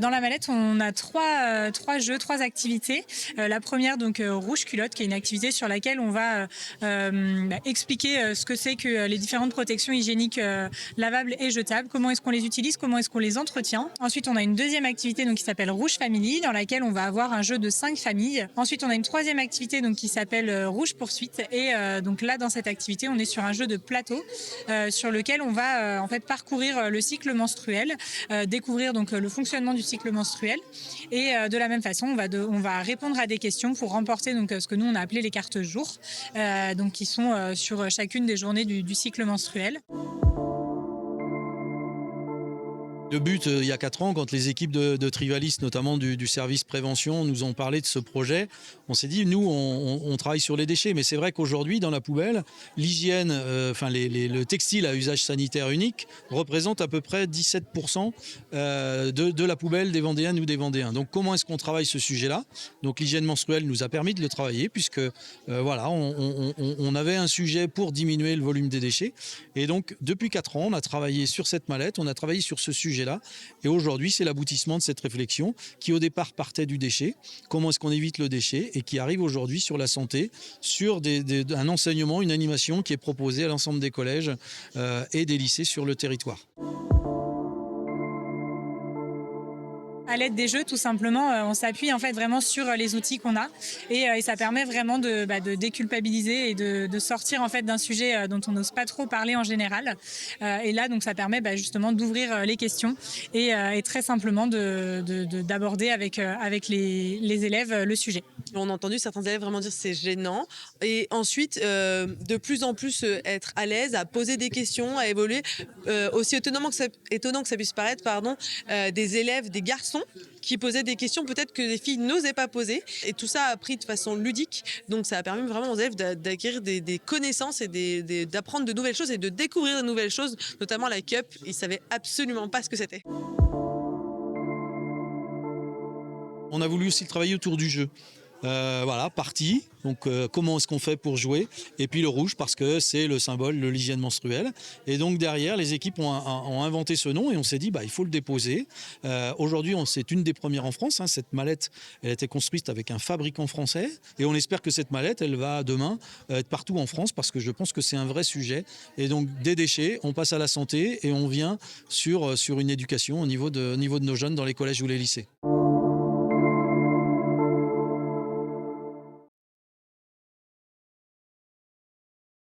Dans la mallette, on a trois jeux, trois activités. La première, donc rouge culotte, qui est une activité sur laquelle on va expliquer ce que c'est que les différentes protections hygiéniques lavables et jetables, comment est-ce qu'on les utilise, comment est-ce qu'on les entretient. Ensuite, on a une deuxième activité donc, qui s'appelle Rouge Family, dans laquelle on va avoir un jeu de 5 familles. Ensuite, on a une troisième activité donc, qui s'appelle Rouge Poursuite. Et donc là, dans cette activité, on est sur un jeu de plateau sur lequel on va en fait parcourir le cycle menstruel, découvrir donc le fonctionnement du cycle menstruel. Et de la même façon, on va répondre à des questions pour remporter donc, ce que nous, on a appelé les cartes jour, donc qui sont sur chacune des journées du cycle menstruel. Le but, il y a 4 ans, quand les équipes de Trivalis, notamment du service prévention, nous ont parlé de ce projet, on s'est dit, nous, on travaille sur les déchets. Mais c'est vrai qu'aujourd'hui, dans la poubelle, l'hygiène, le textile à usage sanitaire unique représente à peu près 17% de la poubelle des Vendéennes ou des Vendéens. Donc, comment est-ce qu'on travaille ce sujet-là? Donc, l'hygiène menstruelle nous a permis de le travailler, puisque on avait un sujet pour diminuer le volume des déchets. Et donc, depuis 4 ans, on a travaillé sur cette mallette, on a travaillé sur ce sujet-là. Et aujourd'hui, c'est l'aboutissement de cette réflexion qui, au départ, partait du déchet. Comment est-ce qu'on évite le déchet? Et qui arrive aujourd'hui sur la santé, sur un enseignement, une animation qui est proposée à l'ensemble des collèges et des lycées sur le territoire. À l'aide des jeux, tout simplement, on s'appuie en fait vraiment sur les outils qu'on a et ça permet vraiment de déculpabiliser et de sortir en fait d'un sujet dont on n'ose pas trop parler en général. Et là, donc, ça permet justement d'ouvrir les questions et très simplement d'aborder avec les élèves le sujet. On a entendu certains élèves vraiment dire c'est gênant et ensuite de plus en plus être à l'aise à poser des questions, à évoluer aussi étonnant que ça puisse paraître, des élèves, des garçons qui posaient des questions peut-être que les filles n'osaient pas poser et tout ça a pris de façon ludique, donc ça a permis vraiment aux élèves d'acquérir des connaissances et d'apprendre de nouvelles choses et de découvrir de nouvelles choses, notamment la cup, ils savaient absolument pas ce que c'était. On a voulu aussi travailler autour du jeu. Partie. Donc, comment est-ce qu'on fait pour jouer? Et puis le rouge, parce que c'est le symbole de l'hygiène menstruelle. Et donc, derrière, les équipes ont inventé ce nom et on s'est dit, il faut le déposer. Aujourd'hui, c'est une des premières en France. Cette mallette, elle a été construite avec un fabricant français. Et on espère que cette mallette, elle va demain être partout en France parce que je pense que c'est un vrai sujet. Et donc, des déchets, on passe à la santé et on vient sur une éducation au niveau de nos jeunes dans les collèges ou les lycées.